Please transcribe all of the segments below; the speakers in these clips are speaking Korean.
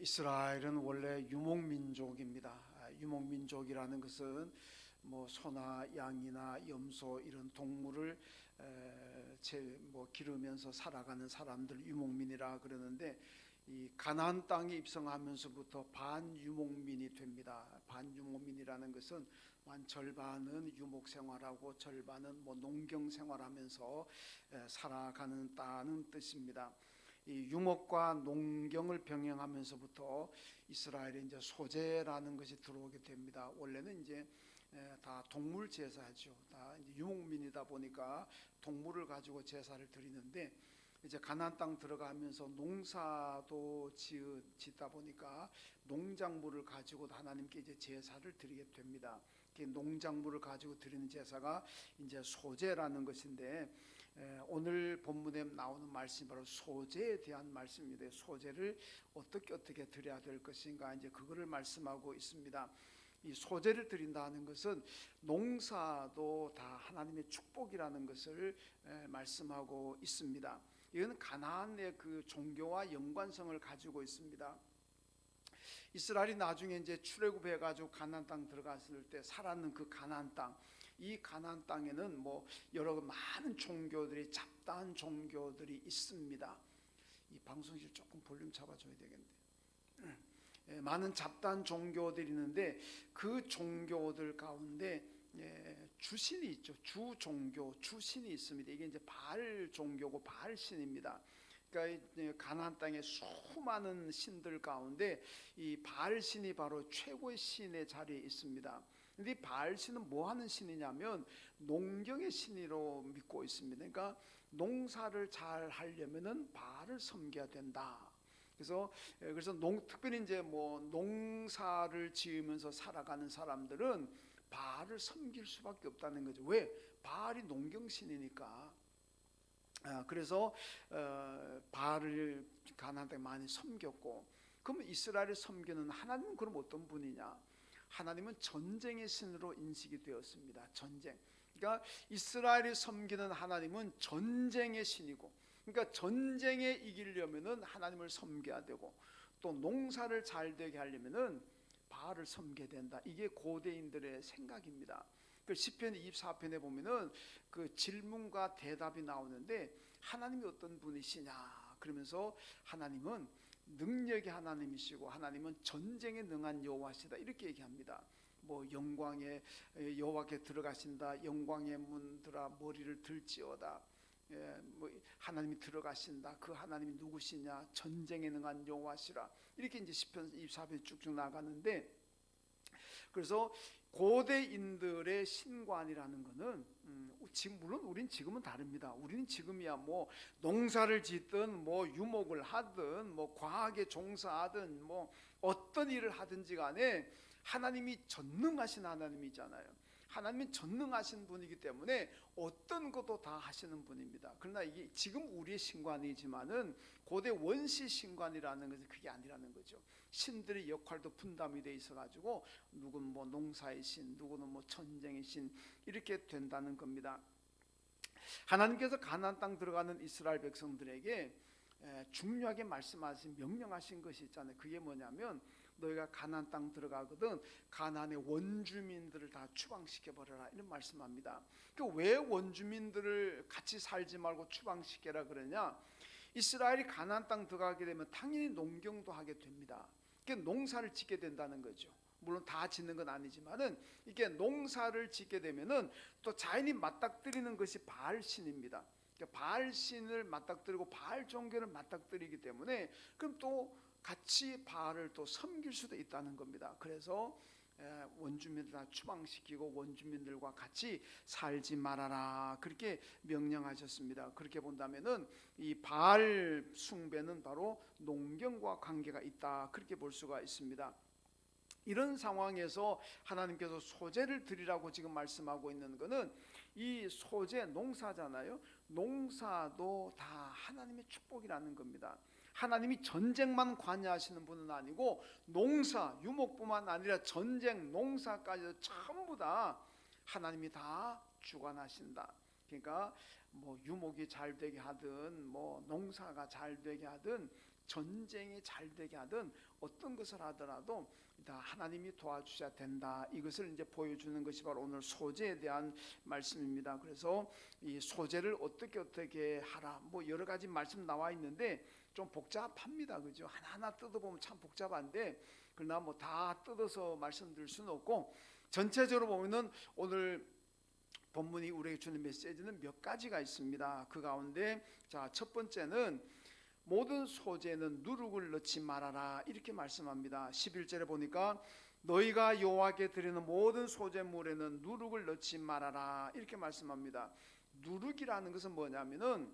이스라엘은 원래 유목민족입니다. 유목민족이라는 것은 뭐 소나 양이나 염소 이런 동물을 기르면서 살아가는 사람들 유목민이라 그러는데, 이 가나안 땅에 입성하면서부터 반유목민이 됩니다. 반유목민이라는 것은 절반은 유목 생활하고 절반은 농경 생활하면서 살아가는다는 뜻입니다. 이 유목과 농경을 병행하면서부터 이스라엘에 이제 소제라는 것이 들어오게 됩니다. 원래는 이제 다 동물 제사죠. 다 이제 유목민이다 보니까 동물을 가지고 제사를 드리는데, 이제 가나안 땅 들어가면서 농사도 짓다 보니까 농작물을 가지고 하나님께 이제 제사를 드리게 됩니다. 농작물을 가지고 드리는 제사가 이제 소제라는 것인데, 오늘 본문에 나오는 말씀이 바로 소제에 대한 말씀입니다. 소제를 어떻게 드려야 될 것인가, 이제 그거를 말씀하고 있습니다. 이 소제를 드린다는 것은 농사도 다 하나님의 축복이라는 것을 말씀하고 있습니다. 이건 가나안의 그 종교와 연관성을 가지고 있습니다. 이스라엘이 나중에 이제 출애굽해 가지고 가나안 땅 들어갔을 때 살았는 그 가나안 땅, 이 가나안 땅에는 여러 많은 종교들이, 잡다한 종교들이 있습니다. 이 방송실 조금 볼륨 잡아줘야 되겠는데, 많은 잡다한 종교들이 있는데, 그 종교들 가운데 주신이 있죠. 주종교, 주신이 있습니다. 이게 이제 바알 종교고 바알 신입니다. 그러니까 가나안 땅에 수많은 신들 가운데 이 바알 신이 바로 최고의 신의 자리에 있습니다. 근데 이 바알 신은 뭐 하는 신이냐면 농경의 신으로 믿고 있습니다. 그러니까 농사를 잘 하려면은 바알을 섬겨야 된다. 그래서 특별히 이제 농사를 지으면서 살아가는 사람들은 바알을 섬길 수밖에 없다는 거죠. 왜? 바알이 농경신이니까. 그래서 바알을 가나안 땅에 많이 섬겼고, 그러면 이스라엘을 섬기는 하나님은 그럼 어떤 분이냐? 하나님은 전쟁의 신으로 인식이 되었습니다. 전쟁. 그러니까 이스라엘이 섬기는 하나님은 전쟁의 신이고, 그러니까 전쟁에 이기려면은 하나님을 섬겨야 되고, 또 농사를 잘 되게 하려면은 바알을 섬겨야 된다. 이게 고대인들의 생각입니다. 그 시편 24편에 보면은 그 질문과 대답이 나오는데, 하나님이 어떤 분이시냐 그러면서 하나님은 능력의 하나님이시고 하나님은 전쟁에 능한 여호와시다 이렇게 얘기합니다. 영광의 여호와께 들어가신다. 영광의 문들아 머리를 들지어다. 하나님이 들어가신다. 그 하나님이 누구시냐? 전쟁에 능한 여호와시라. 이렇게 이제 시편 24편이 쭉쭉 나가는데, 그래서 고대인들의 신관이라는 것은 물론 우린 지금은 다릅니다. 우리는 지금이야 농사를 짓든 유목을 하든 과학에 종사하든 어떤 일을 하든지 간에 하나님이 전능하신 하나님이잖아요. 하나님은 전능하신 분이기 때문에 어떤 것도 다 하시는 분입니다. 그러나 이게 지금 우리의 신관이지만은 고대 원시 신관이라는 것은 그게 아니라는 거죠. 신들의 역할도 분담이 돼 있어가지고 누구는 농사의 신, 누구는 전쟁의 신 이렇게 된다는 겁니다. 하나님께서 가나안 땅 들어가는 이스라엘 백성들에게 중요하게 말씀하신 명령하신 것이 있잖아요. 그게 뭐냐면 너희가 가나안 땅 들어가거든 가나안의 원주민들을 다 추방시켜버려라 이런 말씀합니다. 왜 원주민들을 같이 살지 말고 추방시켜라 그러냐? 이스라엘이 가나안 땅 들어가게 되면 당연히 농경도 하게 됩니다. 농사를 짓게 된다는 거죠. 물론 다 짓는 건 아니지만은 이게 농사를 짓게 되면은 또 자연히 맞닥뜨리는 것이 바알 신입니다. 바알 신을 맞닥뜨리고 바알 종교를 맞닥뜨리기 때문에 그럼 또 같이 바알을 또 섬길 수도 있다는 겁니다. 그래서 원주민들 다 추방시키고 원주민들과 같이 살지 말아라 그렇게 명령하셨습니다. 그렇게 본다면은 이 바알 숭배는 바로 농경과 관계가 있다 그렇게 볼 수가 있습니다. 이런 상황에서 하나님께서 소제를 드리라고 지금 말씀하고 있는 것은 이 소제 농사잖아요. 농사도 다 하나님의 축복이라는 겁니다. 하나님이 전쟁만 관여하시는 분은 아니고 농사, 유목뿐만 아니라 전쟁, 농사까지도 전부 다 하나님이 다 주관하신다. 그러니까 유목이 잘 되게 하든 농사가 잘 되게 하든 전쟁이 잘 되게 하든 어떤 것을 하더라도 다 하나님이 도와주셔야 된다. 이것을 이제 보여주는 것이 바로 오늘 소재에 대한 말씀입니다. 그래서 이 소재를 어떻게 하라, 뭐 여러 가지 말씀 나와 있는데 좀 복잡합니다. 그죠? 하나하나 뜯어보면 참 복잡한데, 그러나 뭐 다 뜯어서 말씀드릴 수는 없고, 전체적으로 보면은 오늘 본문이 우리에게 주는 메시지는 몇 가지가 있습니다. 그 가운데 자, 첫 번째는 모든 소재는 누룩을 넣지 말아라, 이렇게 말씀합니다. 11절에 보니까 너희가 여호와께 드리는 모든 소재물에는 누룩을 넣지 말아라, 이렇게 말씀합니다. 누룩이라는 것은 뭐냐면은,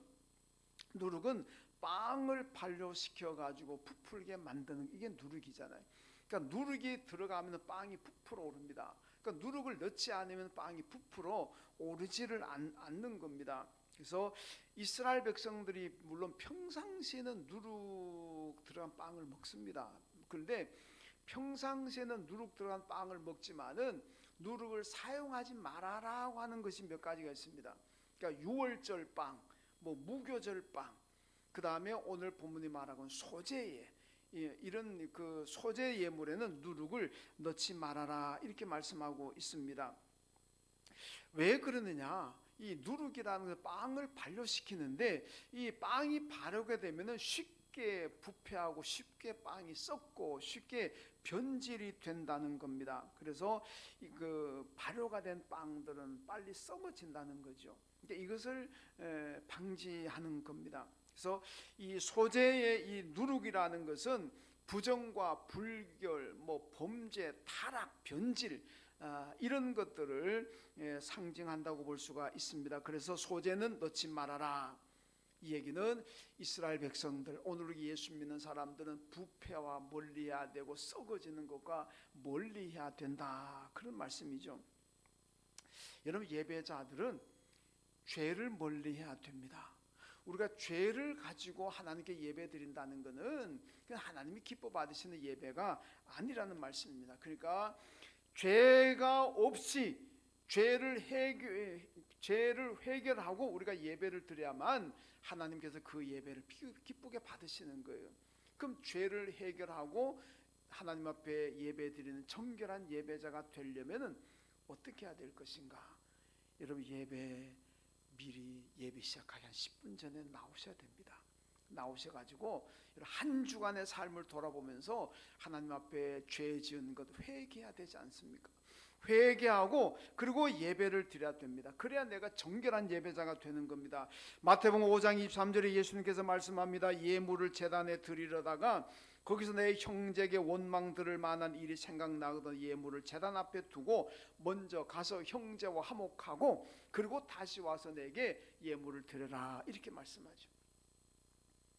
누룩은 빵을 발효시켜 가지고 부풀게 만드는, 이게 누룩이잖아요. 그러니까 누룩이 들어가면 빵이 부풀어 오릅니다. 그러니까 누룩을 넣지 않으면 빵이 부풀어 오르지를 않는 겁니다. 그래서 이스라엘 백성들이 물론 평상시에는 누룩 들어간 빵을 먹습니다. 그런데 평상시에는 누룩 들어간 빵을 먹지만은 누룩을 사용하지 말아라고 하는 것이 몇 가지가 있습니다. 그러니까 유월절 빵, 뭐 무교절 빵, 그 다음에 오늘 본문이 말하고 소재에, 이런 그 소재 예물에는 누룩을 넣지 말아라, 이렇게 말씀하고 있습니다. 왜 그러느냐? 이 누룩이라는 빵을 발효시키는데, 이 빵이 발효가 되면은 쉽게 부패하고 쉽게 빵이 썩고 쉽게 변질이 된다는 겁니다. 그래서 그 발효가 된 빵들은 빨리 썩어진다는 거죠. 그러니까 이것을 방지하는 겁니다. 그래서 이 소재의 이 누룩이라는 것은 부정과 불결, 뭐 범죄, 타락, 변질, 이런 것들을 상징한다고 볼 수가 있습니다. 그래서 소재는 넣지 말아라. 이 얘기는 이스라엘 백성들, 오늘 예수 믿는 사람들은 부패와 멀리해야 되고 썩어지는 것과 멀리해야 된다, 그런 말씀이죠. 여러분, 예배자들은 죄를 멀리해야 됩니다. 우리가 죄를 가지고 하나님께 예배 드린다는 것은 그냥 하나님이 기뻐 받으시는 예배가 아니라는 말씀입니다. 그러니까 죄가 없이 죄를 해결하고 우리가 예배를 드려야만 하나님께서 그 예배를 기쁘게 받으시는 거예요. 그럼 죄를 해결하고 하나님 앞에 예배 드리는 정결한 예배자가 되려면 어떻게 해야 될 것인가? 여러분, 미리 예배 시작하기 한 10분 전에 나오셔야 됩니다. 나오셔가지고 한 주간의 삶을 돌아보면서 하나님 앞에 죄 지은 것 회개해야 되지 않습니까? 회개하고 그리고 예배를 드려야 됩니다. 그래야 내가 정결한 예배자가 되는 겁니다. 마태복음 5장 23절에 예수님께서 말씀합니다. 예물을 제단에 드리려다가 거기서 내 형제에게 원망 들을 만한 일이 생각나거든 예물을 제단 앞에 두고 먼저 가서 형제와 화목하고 그리고 다시 와서 내게 예물을 드려라, 이렇게 말씀하죠.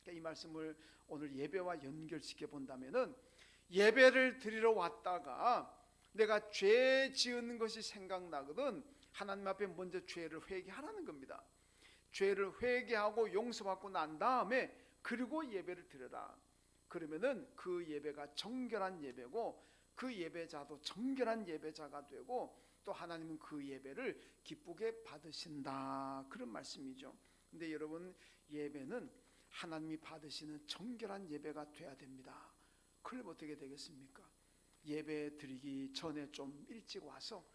그러니까 이 말씀을 오늘 예배와 연결시켜 본다면은, 예배를 드리러 왔다가 내가 죄 지은 것이 생각나거든 하나님 앞에 먼저 죄를 회개하라는 겁니다. 죄를 회개하고 용서받고 난 다음에 그리고 예배를 드려라. 그러면은 그 예배가 정결한 예배고 그 예배자도 정결한 예배자가 되고 또 하나님은 그 예배를 기쁘게 받으신다, 그런 말씀이죠. 근데 여러분, 예배는 하나님이 받으시는 정결한 예배가 돼야 됩니다. 그럼 어떻게 되겠습니까? 예배 드리기 전에 좀 일찍 와서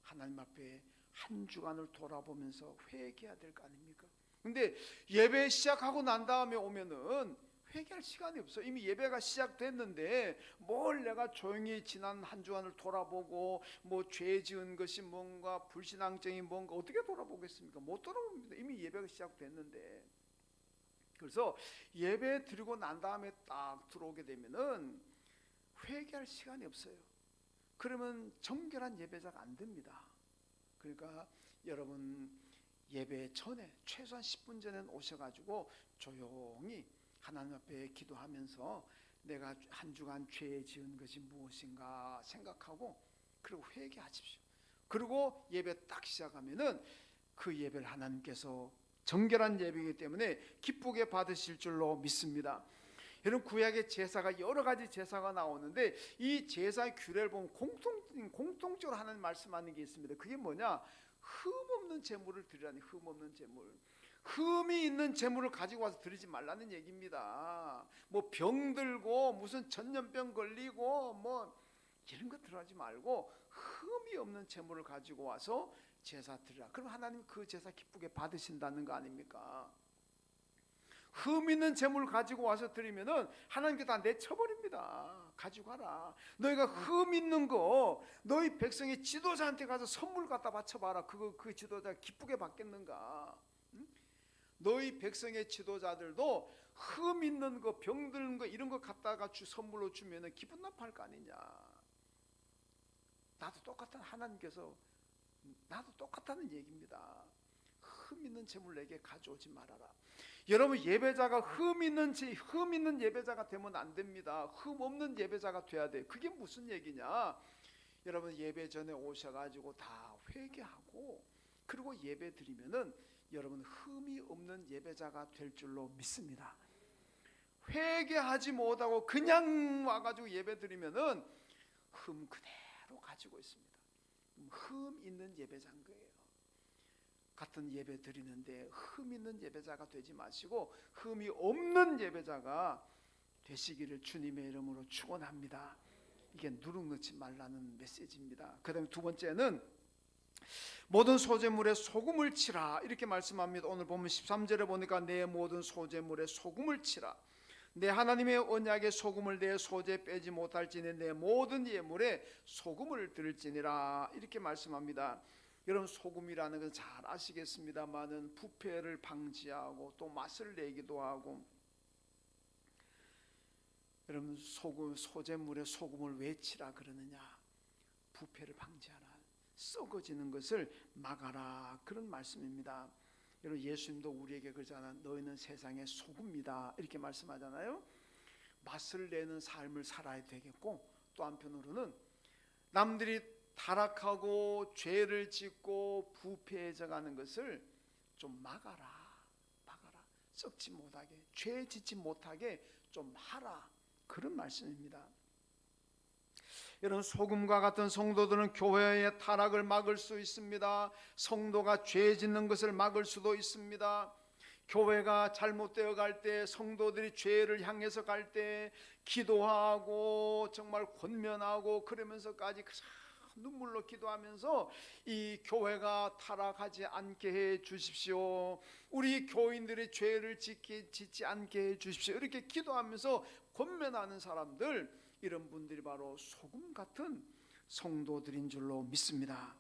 하나님 앞에 한 주간을 돌아보면서 회개해야 될 거 아닙니까? 근데 예배 시작하고 난 다음에 오면은 회개할 시간이 없어. 이미 예배가 시작됐는데 뭘 내가 조용히 지난 한 주간을 돌아보고 뭐 죄 지은 것이 뭔가 불신앙적인 뭔가 어떻게 돌아보겠습니까? 못 돌아봅니다. 이미 예배가 시작됐는데. 그래서 예배 드리고 난 다음에 딱 들어오게 되면은 회개할 시간이 없어요. 그러면 정결한 예배자가 안 됩니다. 그러니까 여러분, 예배 전에 최소한 10분 전에 오셔가지고 조용히 하나님 앞에 기도하면서 내가 한 주간 죄 지은 것이 무엇인가 생각하고 그리고 회개하십시오. 그리고 예배 딱 시작하면은 그 예배를 하나님께서 정결한 예배이기 때문에 기쁘게 받으실 줄로 믿습니다. 여러분, 구약의 제사가 여러 가지 제사가 나오는데 이 제사의 규례를 보면 공통적으로 하나님 말씀하는 게 있습니다. 그게 뭐냐? 흠 없는 제물을 드리라니. 흠 없는 제물. 흠이 있는 재물을 가지고 와서 드리지 말라는 얘기입니다. 뭐 병들고 무슨 전염병 걸리고 뭐 이런 것 들어가지 말고 흠이 없는 재물을 가지고 와서 제사 드리라. 그럼 하나님 그 제사 기쁘게 받으신다는 거 아닙니까? 흠 있는 재물을 가지고 와서 드리면은 하나님께 다 내쳐버립니다. 가지고 가라. 너희가 흠 있는 거 너희 백성의 지도자한테 가서 선물 갖다 바쳐봐라. 그 지도자 기쁘게 받겠는가? 응? 너희 백성의 지도자들도 흠 있는 거, 병드는 거 이런 거 갖다가 선물로 주면은 기분 나빠할 거 아니냐? 나도 똑같은 하나님께서 나도 똑같다는 얘기입니다. 흠 있는 재물 내게 가져오지 말아라. 여러분 예배자가 흠 있는 예배자가 되면 안 됩니다. 흠 없는 예배자가 돼야 돼. 그게 무슨 얘기냐? 여러분 예배 전에 오셔가지고 다 회개하고 그리고 예배 드리면은 여러분 흠이 없는 예배자가 될 줄로 믿습니다. 회개하지 못하고 그냥 와가지고 예배 드리면은 흠 그대로 가지고 있습니다. 흠 있는 예배자인 거예요. 같은 예배 드리는데 흠 있는 예배자가 되지 마시고 흠이 없는 예배자가 되시기를 주님의 이름으로 축원합니다. 이게 누룩 넣지 말라는 메시지입니다. 그 다음에 두 번째는 모든 소재물에 소금을 치라 이렇게 말씀합니다. 오늘 보면 13절에 보니까 내 모든 소재물에 소금을 치라. 내 하나님의 언약에 소금을 내 소재 빼지 못할지니 내 모든 예물에 소금을 들을지니라 이렇게 말씀합니다. 여러분 소금이라는 건 잘 아시겠습니다만은 부패를 방지하고 또 맛을 내기도 하고 여러분 소재물에 소금을 왜 치라 그러느냐? 부패를 방지하라, 썩어지는 것을 막아라 그런 말씀입니다. 여러분 예수님도 우리에게 그러잖아. 너희는 세상의 소금이다 이렇게 말씀하잖아요. 맛을 내는 삶을 살아야 되겠고 또 한편으로는 남들이 타락하고 죄를 짓고 부패해져 가는 것을 좀 막아라. 썩지 못하게, 죄 짓지 못하게 좀 하라 그런 말씀입니다. 여러분 소금과 같은 성도들은 교회의 타락을 막을 수 있습니다. 성도가 죄 짓는 것을 막을 수도 있습니다. 교회가 잘못되어 갈 때 성도들이 죄를 향해서 갈 때 기도하고 정말 권면하고 그러면서까지 눈물로 기도하면서 이 교회가 타락하지 않게 해 주십시오. 우리 교인들이 죄를 짓지 않게 해 주십시오. 이렇게 기도하면서 권면하는 사람들, 이런 분들이 바로 소금 같은 성도들인 줄로 믿습니다.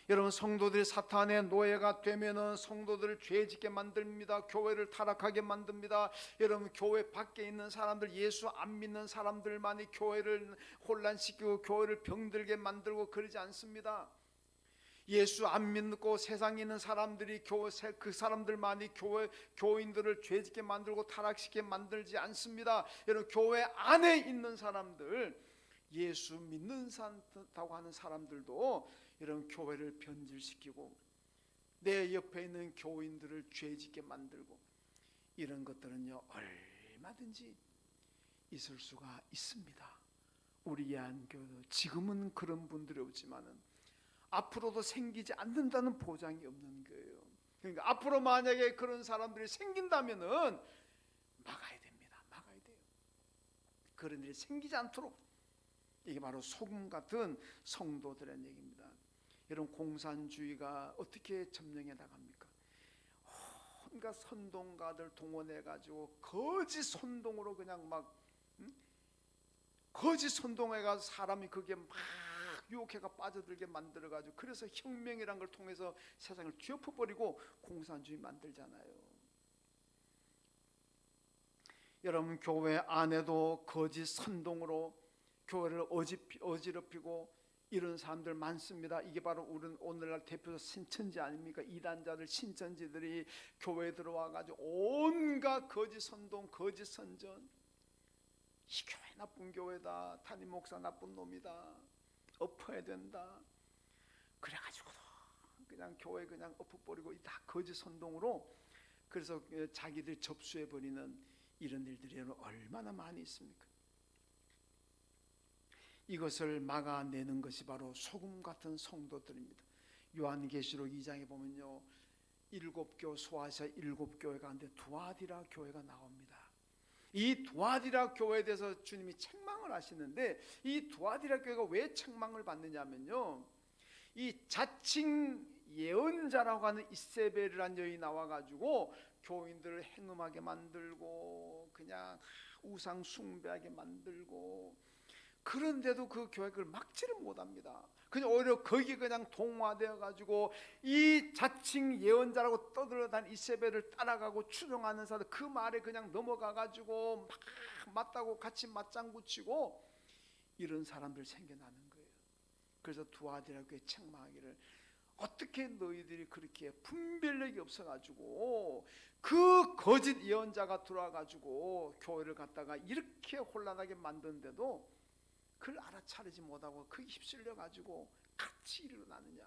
여러분 성도들이 사탄의 노예가 되면은 성도들을 죄짓게 만듭니다. 교회를 타락하게 만듭니다. 여러분 교회 밖에 있는 사람들, 예수 안 믿는 사람들만이 교회를 혼란시키고 교회를 병들게 만들고 그러지 않습니다. 예수 안 믿고 세상에 있는 사람들이 그 사람들만이 교인들을 죄짓게 만들고 타락시키게 만들지 않습니다. 여러분 교회 안에 있는 사람들, 예수 믿는다고 하는 사람들도 이런 교회를 변질시키고 내 옆에 있는 교인들을 죄짓게 만들고 이런 것들은요 얼마든지 있을 수가 있습니다. 우리 예안교도 지금은 그런 분들이 없지만은 앞으로도 생기지 않는다는 보장이 없는 거예요. 그러니까 앞으로 만약에 그런 사람들이 생긴다면은 막아야 됩니다. 막아야 돼요. 그런 일이 생기지 않도록. 이게 바로 소금 같은 성도들의 얘기입니다. 여러분 공산주의가 어떻게 점령해 나갑니까? 온갖 선동가들 동원해 가지고 거짓 선동으로 그냥 막 거짓 선동해 가지고 사람이 그게 막 유혹해가 빠져들게 만들어 가지고 그래서 혁명이란 걸 통해서 세상을 뒤엎어 버리고 공산주의 만들잖아요. 여러분 교회 안에도 거짓 선동으로 교회를 어지럽히고 이런 사람들 많습니다. 이게 바로 우리는 오늘날 대표 신천지 아닙니까? 이단자들, 신천지들이 교회에 들어와 가지고 온갖 거짓 선동, 거짓 선전. 이 교회 나쁜 교회다. 담임 목사 나쁜 놈이다. 엎어야 된다. 그래가지고도 그냥 교회 그냥 엎어버리고 다 거짓 선동으로 그래서 자기들 접수해 버리는 이런 일들이 얼마나 많이 있습니까? 이것을 막아내는 것이 바로 소금 같은 성도들입니다. 요한계시록 2장에 보면요 7교 소아시아 7교회 가운데 두아디라 교회가 나옵니다. 이 두아디라 교회에 대해서 주님이 책망을 하시는데, 이 두아디라 교회가 왜 책망을 받느냐면요, 이 자칭 예언자라고 하는 이세벨이라는 여인이 나와가지고 교인들을 행음하게 만들고 그냥 우상 숭배하게 만들고, 그런데도 그 교회가 그걸 막지를 못합니다. 그냥 오히려 거기에 그냥 동화되어 가지고 이 자칭 예언자라고 떠들어다니는 이세벨을 따라가고 추종하는 사람들, 그 말에 그냥 넘어가 가지고 막 맞다고 같이 맞장구 치고 이런 사람들 생겨나는 거예요. 그래서 두아디라 교회 책망하기를, 어떻게 너희들이 그렇게 분별력이 없어가지고 그 거짓 예언자가 들어와가지고 교회를 갖다가 이렇게 혼란하게 만드는데도 그걸 알아차리지 못하고 그게 휩쓸려가지고 같이 일어나느냐.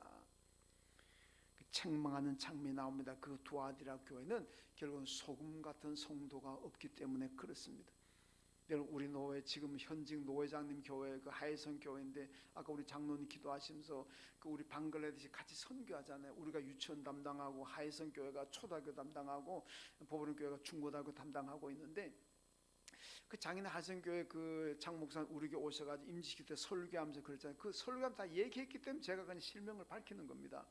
책망하는 장면이 나옵니다. 그 두아디라 교회는 결국은 소금 같은 성도가 없기 때문에 그렇습니다. 여러분, 우리 노회, 지금 현직 노회장님 교회 그 하해성 교회인데, 아까 우리 장로님 기도하시면서 그 우리 방글라데시 같이 선교하잖아요. 우리가 유치원 담당하고 하해성 교회가 초등학교 담당하고 보브론 교회가 중고등학교 담당하고 있는데, 그 장인 하해성 교회 그 장 목사 우리 교회 오셔가지고 임직기 때 설교하면서 그랬잖아요. 그 설교하면 다 얘기했기 때문에 제가 그냥 실명을 밝히는 겁니다.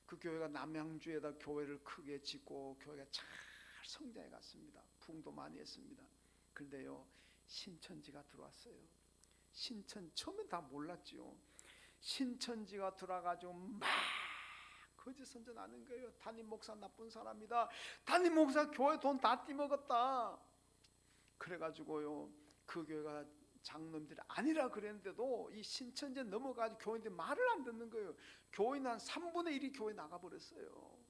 그 교회가 남양주에다 교회를 크게 짓고 교회가 잘 성장해 갔습니다. 부흥도 많이 했습니다. 그런데요, 신천지가 들어왔어요. 처음엔 다 몰랐죠. 신천지가 들어와가지고 막 거짓 선전하는 거예요. 담임 목사 나쁜 사람이다. 담임 목사 교회 돈 다 띠먹었다. 그래가지고요, 그 교회가 장로님들이 아니라 그랬는데도 이 신천지에 넘어가지고 교인들이 말을 안 듣는 거예요. 교인 한 3분의 1이 교회 나가버렸어요.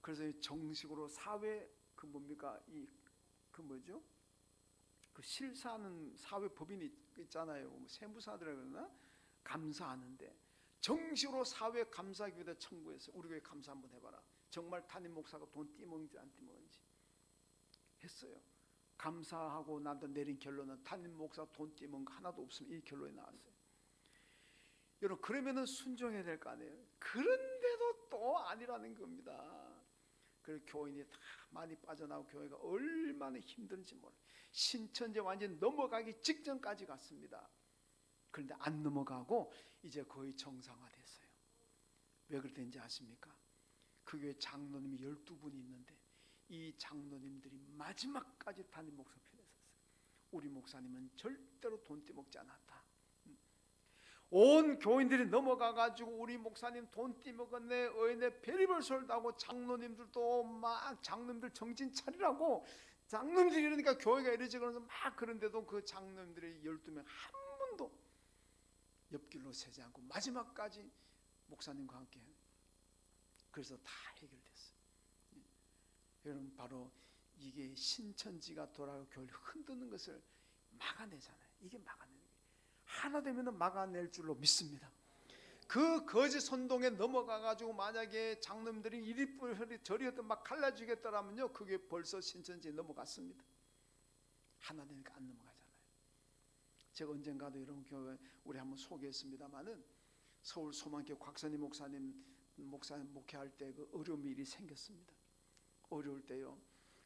그래서 정식으로 사회 그 뭡니까, 그 뭐죠? 그 실사하는 사회 법인이 있잖아요. 세무사들이라 그러나, 감사하는데 정식으로 사회 감사기구에다 청구했어요. 우리 교회 감사 한번 해봐라. 정말 담임 목사가 돈 띠먹는지 안 띠먹는지 했어요. 감사하고 나도 내린 결론은 담임 목사 돈 띠먹은 거 하나도 없으면 이 결론이 나왔어요. 여러분, 그러면은 순종해야 될 거 아니에요. 그런데도 또 아니라는 겁니다. 그래서 교인이 다 많이 빠져나오고 교회가 얼마나 힘든지 몰라요. 신천지 완전히 넘어가기 직전까지 갔습니다. 그런데 안 넘어가고 이제 거의 정상화됐어요. 왜 그랬는지 아십니까? 그 교회 장로님이 12분이 있는데 이 장로님들이 마지막까지 담임 목사 편에 섰어요. 우리 목사님은 절대로 돈 떼먹지 않았다. 온 교인들이 넘어가가지고 우리 목사님 돈 띠먹었네, 어이네, 별의별 소리도 하고, 장로님들도 막 장로님들 정신 차리라고, 장로님들이 이러니까 교회가 이러지 그러면서 막, 그런데도 그 장로님들이 12명 한 분도 옆길로 새지 않고 마지막까지 목사님과 함께, 그래서 다 해결됐어요. 여러분, 바로 이게 신천지가 돌아가고 교회를 흔드는 것을 막아내잖아요. 이게 막아내는 거예요. 하나 되면 막아낼 줄로 믿습니다. 그 거짓 선동에 넘어가가지고 만약에 장로님들이 이리 저리 했던 막 갈라지겠더라면요, 그게 벌써 신천지에 넘어갔습니다. 하나 되니까 안 넘어가잖아요. 제가 언젠가도 이런 교회 우리 한번 소개했습니다마는, 서울 소망교회 곽선희 목사님 목회할 때 그 어려운 일이 생겼습니다. 어려울 때요,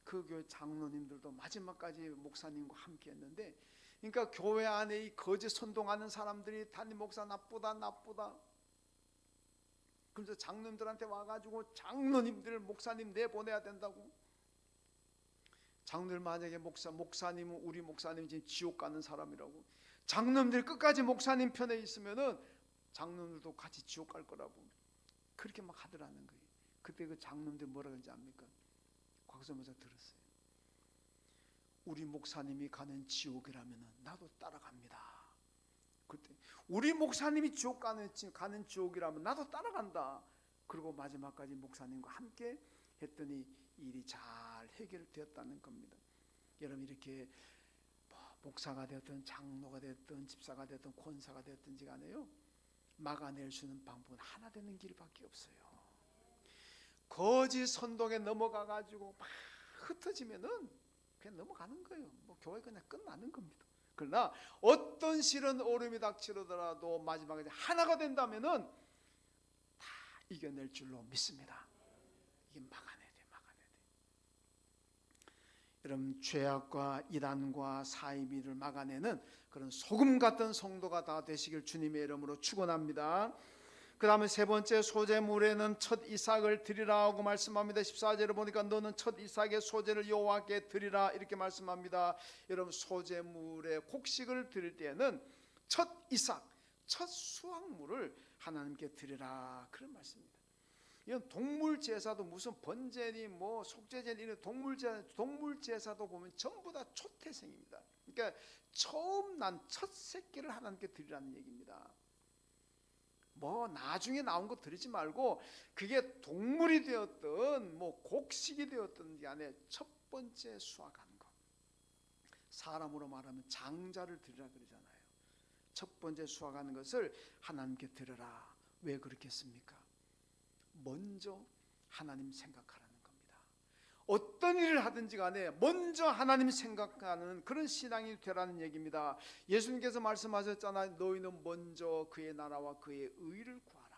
그 교회 장로님들도 마지막까지 목사님과 함께 했는데, 그러니까 교회 안에 이 거짓 선동하는 사람들이 담임 목사 나쁘다. 그래서 장로님들한테 와가지고 장로님들 목사님 내보내야 된다고. 장로들 만약에 목사님은 우리 목사님이 지금 지옥 가는 사람이라고, 장로님들 끝까지 목사님 편에 있으면은 장로님들도 같이 지옥 갈 거라고 그렇게 막 하더라는 거예요. 그때 그 장로님들 뭐라 그런지 압니까? 곽선 목사 들었어요. 우리 목사님이 가는 지옥이라면 나도 따라갑니다. 그때 우리 목사님이 지옥 가는 지옥이라면 나도 따라간다. 그리고 마지막까지 목사님과 함께 했더니 일이 잘 해결되었다는 겁니다. 여러분, 이렇게 목사가 되었든 장로가 되었든 집사가 되었든 권사가 되었든지 간에요, 막아낼 수 있는 방법은 하나 되는 길밖에 없어요. 거짓 선동에 넘어가가지고 막 흩어지면은 그냥 넘어가는 거예요. 뭐 교회 그냥 끝나는 겁니다. 그러나 어떤 실은 어려움이 닥치더라도 마지막에 하나가 된다면은 다 이겨낼 줄로 믿습니다. 이게 막아내야 돼. 여러분, 죄악과 이단과 사이비를 막아내는 그런 소금 같은 성도가 다 되시길 주님의 이름으로 축원합니다. 그 다음에 세 번째, 소제물에는 첫 이삭을 드리라고 말씀합니다. 14절을 보니까 너는 첫 이삭의 소제를 여호와께 드리라 이렇게 말씀합니다. 여러분, 소제물의 곡식을 드릴 때에는 첫 이삭, 첫 수확물을 하나님께 드리라 그런 말씀입니다. 이건 동물 제사도 무슨 번제니 뭐 속죄제니 이런 동물 제사도 보면 전부 다 초태생입니다. 그러니까 처음 난 첫 새끼를 하나님께 드리라는 얘기입니다. 뭐 나중에 나온 거 드리지 말고 그게 동물이 되었든 뭐 곡식이 되었든 간에 첫 번째 수확한 거. 사람으로 말하면 장자를 드리라 그러잖아요. 첫 번째 수확하는 것을 하나님께 드려라. 왜 그렇겠습니까? 먼저 하나님 생각하라는 겁니다. 어떤 일을 하든지 간에 먼저 하나님 생각하는 그런 신앙이 되라는 얘기입니다. 예수님께서 말씀하셨잖아요. 너희는 먼저 그의 나라와 그의 의를 구하라.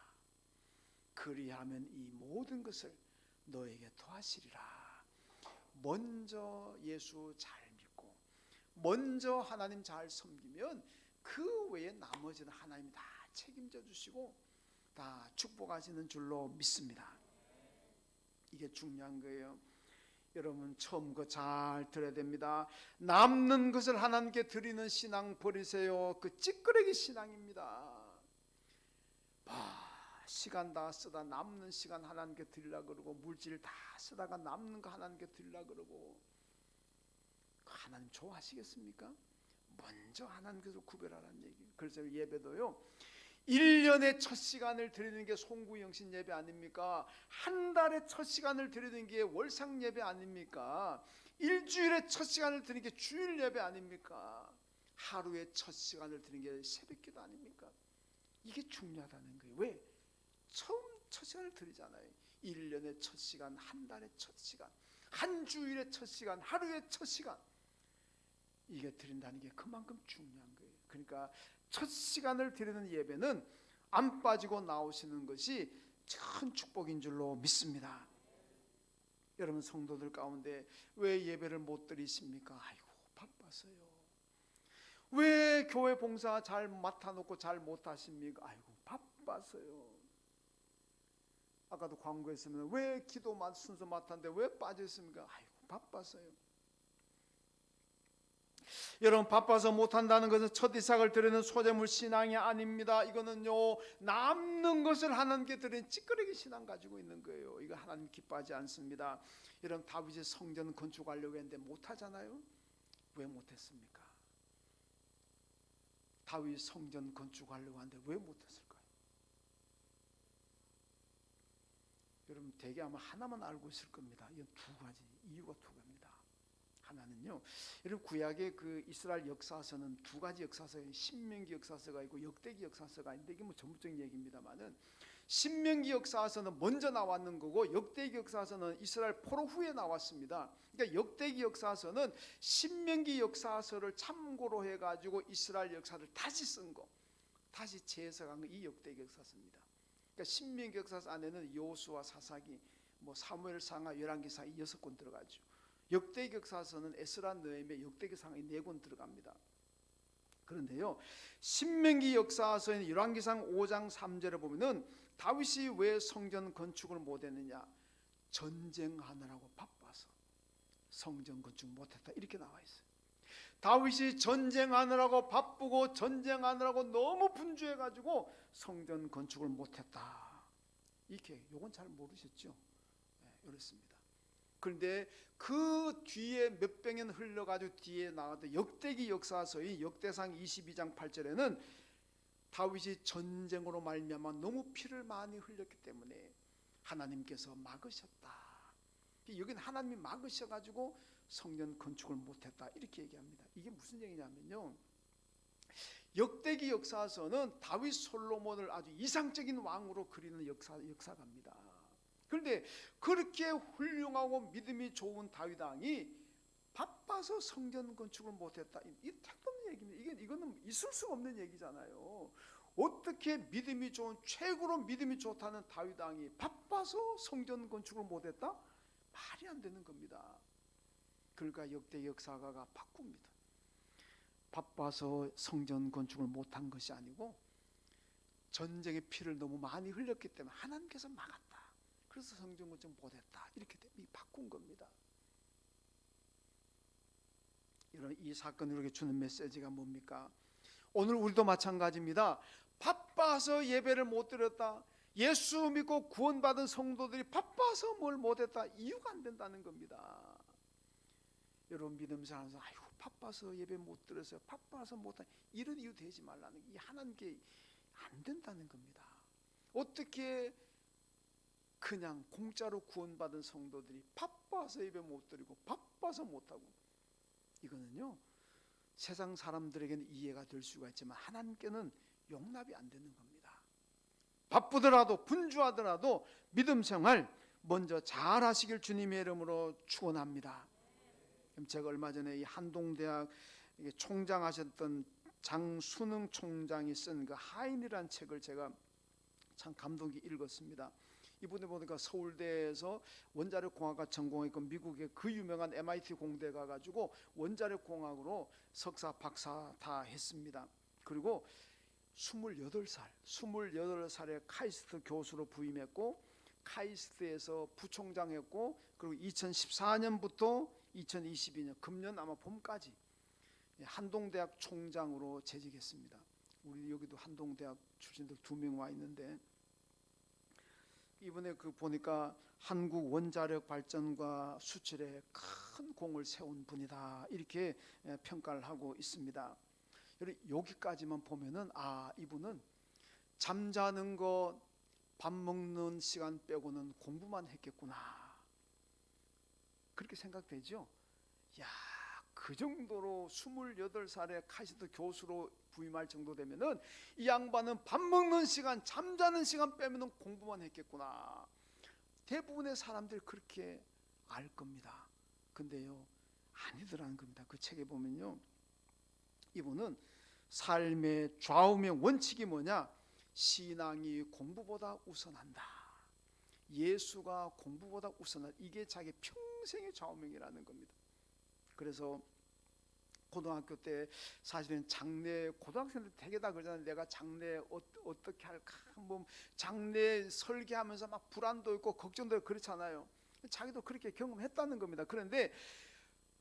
그리하면 이 모든 것을 너에게 더하시리라. 먼저 예수 잘 믿고 먼저 하나님 잘 섬기면 그 외에 나머지는 하나님이 다 책임져 주시고 다 축복하시는 줄로 믿습니다. 이게 중요한 거예요. 여러분, 처음 거 잘 들어야 됩니다. 남는 것을 하나님께 드리는 신앙 버리세요. 그 찌끄레기 신앙입니다. 시간 다 쓰다 남는 시간 하나님께 드리려고 그러고 물질 다 쓰다가 남는 거 하나님께 드리려고 그러고 하나님 좋아하시겠습니까? 먼저 하나님께서 구별하라는 얘기예요. 그래서 예배도요 1년에 첫 시간을 드리는 게 송구영신 예배 아닙니까? 한 달에 첫 시간을 드리는 게 월상 예배 아닙니까? 일주일에 첫 시간을 드리는 게 주일 예배 아닙니까? 하루에 첫 시간을 드리는 게 새벽기도 아닙니까? 이게 중요하다는 거예요. 왜? 처음 첫 시간을 드리잖아요. 1년에 첫 시간, 한 달에 첫 시간, 한 주일에 첫 시간, 하루에 첫 시간, 이게 드린다는 게 그만큼 중요한 거예요. 그러니까 첫 시간을 드리는 예배는 안 빠지고 나오시는 것이 큰 축복인 줄로 믿습니다. 여러분, 성도들 가운데 왜 예배를 못 드리십니까? 아이고 바빠서요. 왜 교회 봉사 잘 맡아놓고 잘 못하십니까? 아이고 바빠서요. 아까도 광고했으면 왜 기도 순서 맡았는데 왜 빠졌습니까? 아이고 바빠서요. 여러분, 바빠서 못한다는 것은 첫 이삭을 드리는 소재물 신앙이 아닙니다. 이거는요 남는 것을 하나님께 드리는 찌끄레기 신앙 가지고 있는 거예요. 이거 하나님 기뻐하지 않습니다. 여러분, 다윗이 성전 건축하려고 했는데 못하잖아요. 왜 못했습니까? 다윗 성전 건축하려고 하는데 왜 못했을까요? 여러분, 대개 아마 하나만 알고 있을 겁니다. 이건 두 가지 이유가 두 가지입니다. 하나는요, 여러분 구약의 그 이스라엘 역사서는 두 가지 역사서가 신명기 역사서가 있고 역대기 역사서가 있는데 이게 뭐 전문적인 얘기입니다만은 신명기 역사서는 먼저 나왔는 거고 역대기 역사서는 이스라엘 포로 후에 나왔습니다. 그러니까 역대기 역사서는 신명기 역사서를 참고로 해가지고 이스라엘 역사를 다시 쓴 거, 다시 재해석한 거, 이 역대기 역사서입니다. 그러니까 신명기 역사서 안에는 여호수아, 사사기, 뭐 사무엘상하, 열왕기상 이 6권 들어가죠. 역대기 역사서는 에스라, 느헤미야, 역대기상이 4권 들어갑니다. 그런데요, 신명기 역사서인 열왕기상 5장 3절에 보면은 다윗이 왜 성전 건축을 못했느냐? 전쟁하느라고 바빠서 성전 건축 못했다 이렇게 나와 있어요. 다윗이 전쟁하느라고 바쁘고 전쟁하느라고 너무 분주해가지고 성전 건축을 못했다. 이렇게 요건 잘 모르셨죠? 네, 이렇습니다. 그런데 그 뒤에 몇백 년 흘러가지고 뒤에 나왔던 역대기 역사서의 역대상 22장 8절에는 다윗이 전쟁으로 말미암아 너무 피를 많이 흘렸기 때문에 하나님께서 막으셨다. 여기는 하나님이 막으셔가지고 성전 건축을 못했다 이렇게 얘기합니다. 이게 무슨 얘기냐면요, 역대기 역사서는 다윗 솔로몬을 아주 이상적인 왕으로 그리는 역사가입니다. 그런데 그렇게 훌륭하고 믿음이 좋은 다윗 왕이 바빠서 성전 건축을 못했다. 이 택도 없는 얘기입니다. 이거는 있을 수 없는 얘기잖아요. 어떻게 믿음이 좋은, 최고로 믿음이 좋다는 다윗 왕이 바빠서 성전 건축을 못했다? 말이 안 되는 겁니다. 그러니까 역대 역사가가 바꿉니다. 바빠서 성전 건축을 못한 것이 아니고 전쟁의 피를 너무 많이 흘렸기 때문에 하나님께서 막았다. 그래서 성전 건축 못했다. 이렇게 바꾼 겁니다. 이런 이 사건이 우리에게 주는 메시지가 뭡니까? 오늘 우리도 마찬가지입니다. 바빠서 예배를 못 드렸다. 예수 믿고 구원받은 성도들이 바빠서 뭘 못했다. 이유가 안 된다는 겁니다. 여러분 믿음 생활에서 아이고 바빠서 예배 못 드렸어요. 바빠서 못한 이런 이유 되지 말라는 게 하나님께 안 된다는 겁니다. 어떻게 그냥 공짜로 구원받은 성도들이 바빠서 예배 못 드리고 바빠서 못하고, 이거는요 세상 사람들에게는 이해가 될 수가 있지만 하나님께는 용납이 안 되는 겁니다. 바쁘더라도 분주하더라도 믿음 생활 먼저 잘 하시길 주님의 이름으로 축원합니다. 제가 얼마 전에 이 한동대학 총장 하셨던 장순흥 총장이 쓴 그 하인이라는 책을 제가 참 감동이 읽었습니다. 이분에 보니까 서울대에서 원자력 공학과 전공했고 미국의 그 유명한 MIT 공대 가가지고 원자력 공학으로 석사 박사 다 했습니다. 그리고 28살에 카이스트 교수로 부임했고 카이스트에서 부총장 했고, 그리고 2014년부터 2022년 금년 아마 봄까지 한동대학 총장으로 재직했습니다. 우리 여기도 한동대학 출신들 2명 와 있는데, 이번에 그 보니까 한국 원자력 발전과 수출에 큰 공을 세운 분이다 이렇게 평가를 하고 있습니다. 여기까지만 보면은 이분은 잠자는 거 밥 먹는 시간 빼고는 공부만 했겠구나 그렇게 생각되죠. 야, 그 정도로 28살에 카이스트 교수로 부임할 정도 되면은 이 양반은 밥 먹는 시간, 잠자는 시간 빼면은 공부만 했겠구나. 대부분의 사람들이 그렇게 알 겁니다. 근데요, 아니더라는 겁니다. 그 책에 보면요, 이분은 삶의 좌우의 원칙이 뭐냐? 신앙이 공부보다 우선한다. 예수가 공부보다 우선한다. 이게 자기 평생의 좌우명이라는 겁니다. 그래서 고등학교 때 사실은 장례, 고등학생들 되게 다 그러잖아요. 내가 장례 어떻게 할까, 뭐 장례 설계하면서 막 불안도 있고 걱정도 있고 그렇잖아요. 자기도 그렇게 경험했다는 겁니다. 그런데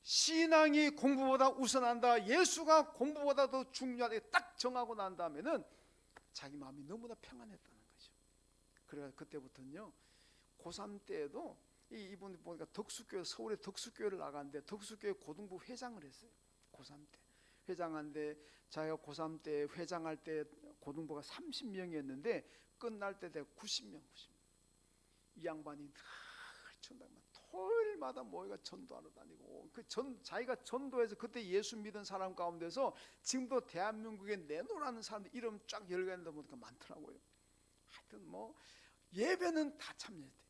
신앙이 공부보다 우선한다, 예수가 공부보다 더 중요하다 딱 정하고 난 다음에는 자기 마음이 너무나 평안했다는 거죠. 그래서 그때부터는요, 고3 때에도 이분이 보니까 덕수교회, 서울의 덕수교회를 나갔는데 덕수교회 고등부 회장을 했어요. 고3 때 회장한데, 자기가 고3 때 회장할 때 고등부가 30명이었는데 끝날 때 90명. 이 양반이 토요일마다 모여가 전도하러 다니고, 자기가 전도해서 그때 예수 믿은 사람 가운데서 지금도 대한민국에 내놓으라는 사람들 이름 쫙 열거한다 보니까 많더라고요. 하여튼 뭐 예배는 다 참여했대.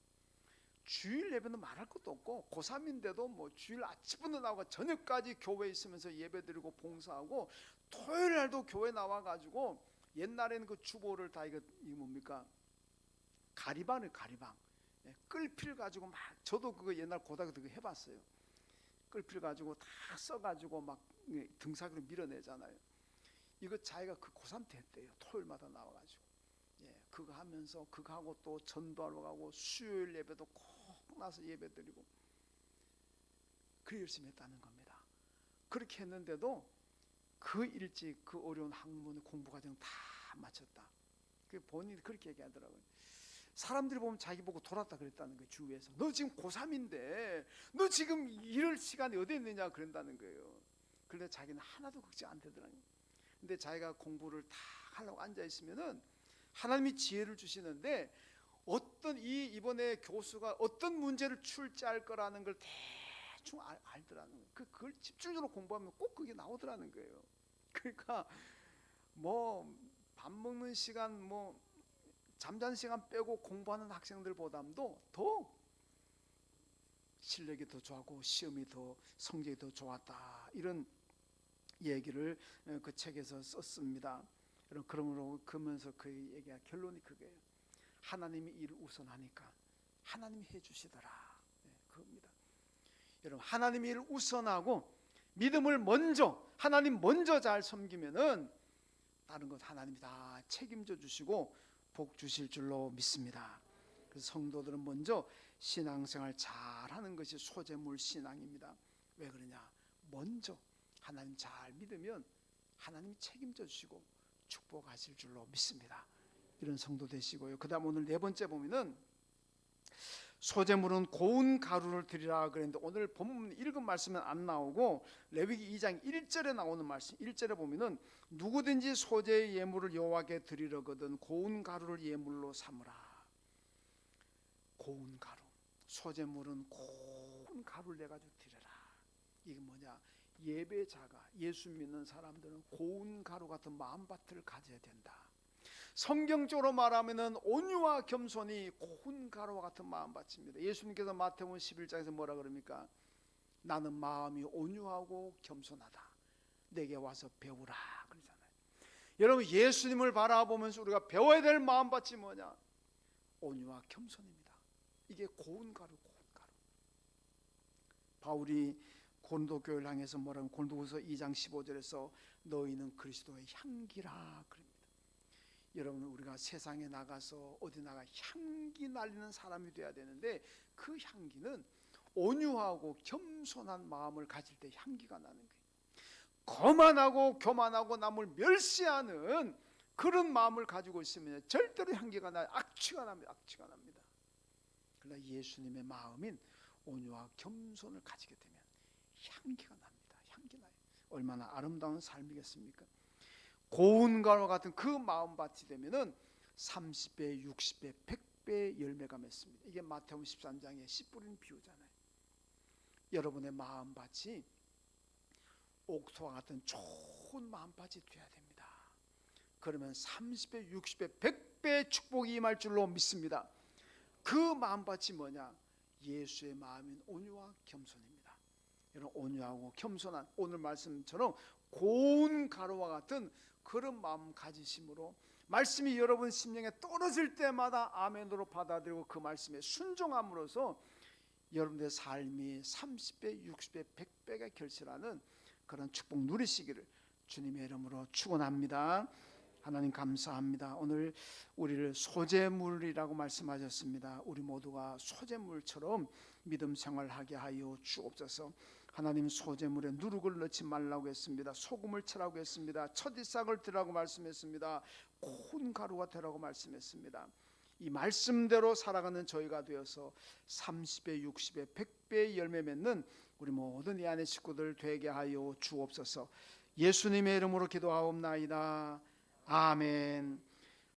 주일 예배는 말할 것도 없고, 고3인데도 뭐 주일 아침부터 나오고 저녁까지 교회에 있으면서 예배드리고 봉사하고, 토요일 날도 교회 나와가지고, 옛날에는 그 주보를 다 이거 뭡니까, 가리방을 가리방 끌필 가지고 막, 저도 그거 옛날 고등학교 그거 해봤어요. 끌필 가지고 다 써가지고 막 등사기로 밀어내잖아요. 이거 자기가 그 고3 때 했대요. 토요일마다 나와가지고 그거 하면서 그거 하고 또 전도하러 가고 수요일 예배도 꼭 나서 예배드리고 그래 열심히 했다는 겁니다. 그렇게 했는데도 그 일찍 그 어려운 학문 공부 과정 다 마쳤다. 그 본인이 그렇게 얘기하더라고요. 사람들이 보면 자기 보고 돌았다 그랬다는 거예요. 주위에서 너 지금 고3인데 너 지금 이럴 시간이 어디 있느냐 그런다는 거예요. 그런데 자기는 하나도 걱정 안 되더라고요. 근데 자기가 공부를 다 하려고 앉아 있으면은 하나님이 지혜를 주시는데, 이번에 교수가 어떤 문제를 출제할 거라는 걸 대충 알더라는 거예요. 그걸 집중적으로 공부하면 꼭 그게 나오더라는 거예요. 그러니까 뭐 밥 먹는 시간, 뭐 잠자는 시간 빼고 공부하는 학생들보다도 더 실력이 더 좋았고 시험이 더 성적이 더 좋았다, 이런 얘기를 그 책에서 썼습니다. 여러분 그러므로 그러면서 그 얘기가 결론이 그거예요. 하나님이 일을 우선하니까 하나님이 해주시더라. 네, 그겁니다. 여러분 하나님이 일을 우선하고 믿음을 먼저 하나님 먼저 잘 섬기면은 다른 것 하나님이 다 책임져 주시고 복 주실 줄로 믿습니다. 그래서 성도들은 먼저 신앙생활 잘하는 것이 소재물 신앙입니다. 왜 그러냐? 먼저 하나님 잘 믿으면 하나님이 책임져 주시고 축복하실 줄로 믿습니다. 이런 성도 되시고요. 그 다음 오늘 네 번째 보면은 소재물은 고운 가루를 드리라 그랬는데 오늘 본문 읽은 말씀은 안 나오고 레위기 2장 1절에 나오는 말씀 1절에 보면은 누구든지 소재의 예물을 여호와께 드리려거든 고운 가루를 예물로 삼으라. 고운 가루, 소재물은 고운 가루를 내가지고 드려라. 이게 뭐냐? 예배자가 예수 믿는 사람들은 고운 가루 같은 마음밭을 가져야 된다. 성경적으로 말하면은 온유와 겸손이 고운 가루와 같은 마음밭입니다. 예수님께서 마태복음 11장에서 뭐라 그럽니까? 나는 마음이 온유하고 겸손하다. 내게 와서 배우라 그러잖아요. 여러분 예수님을 바라보면서 우리가 배워야 될 마음밭이 뭐냐? 온유와 겸손입니다. 이게 고운 가루, 고운 가루. 바울이 고린도 교회를 향해서 뭐라고 고린도후서 2장 15절에서 너희는 그리스도의 향기라 그럽니다. 여러분 우리가 세상에 나가서 어디 나가 향기 날리는 사람이 돼야 되는데 그 향기는 온유하고 겸손한 마음을 가질 때 향기가 나는 거예요. 거만하고 교만하고 남을 멸시하는 그런 마음을 가지고 있으면 절대로 향기가 나요. 악취가 납니다. 악취가 납니다. 그러나 예수님의 마음인 온유와 겸손을 가지게 되면 향기가 납니다. 향기 나요. 얼마나 아름다운 삶이겠습니까? 고운 가루 같은 그 마음밭이 되면은 30배, 60배, 100배 열매가 맺습니다. 이게 마태복음 13장의 씨 뿌리는 비유잖아요. 여러분의 마음밭이 옥토와 같은 좋은 마음밭이 되어야 됩니다. 그러면 30배, 60배, 100배의 축복이 임할 줄로 믿습니다. 그 마음밭이 뭐냐? 예수의 마음인 온유와 겸손입니다. 여러분 온유하고 겸손한 오늘 말씀처럼 고운 가루와 같은 그런 마음 가지심으로 말씀이 여러분 심령에 떨어질 때마다 아멘으로 받아들이고 그 말씀에 순종함으로써 여러분들의 삶이 30배, 60배, 100배가 결실하는 그런 축복 누리시기를 주님의 이름으로 축원합니다. 하나님 감사합니다. 오늘 우리를 소재물이라고 말씀하셨습니다. 우리 모두가 소재물처럼 믿음 생활하게 하여 주옵소서. 하나님 소재물에 누룩을 넣지 말라고 했습니다. 소금을 치라고 했습니다. 첫이삭을 드라고 말씀했습니다. 고운 가루가 되라고 말씀했습니다. 이 말씀대로 살아가는 저희가 되어서 30배, 60배, 100배의 열매 맺는 우리 모든 이 안의 식구들 되게 하여 주옵소서. 예수님의 이름으로 기도하옵나이다. 아멘.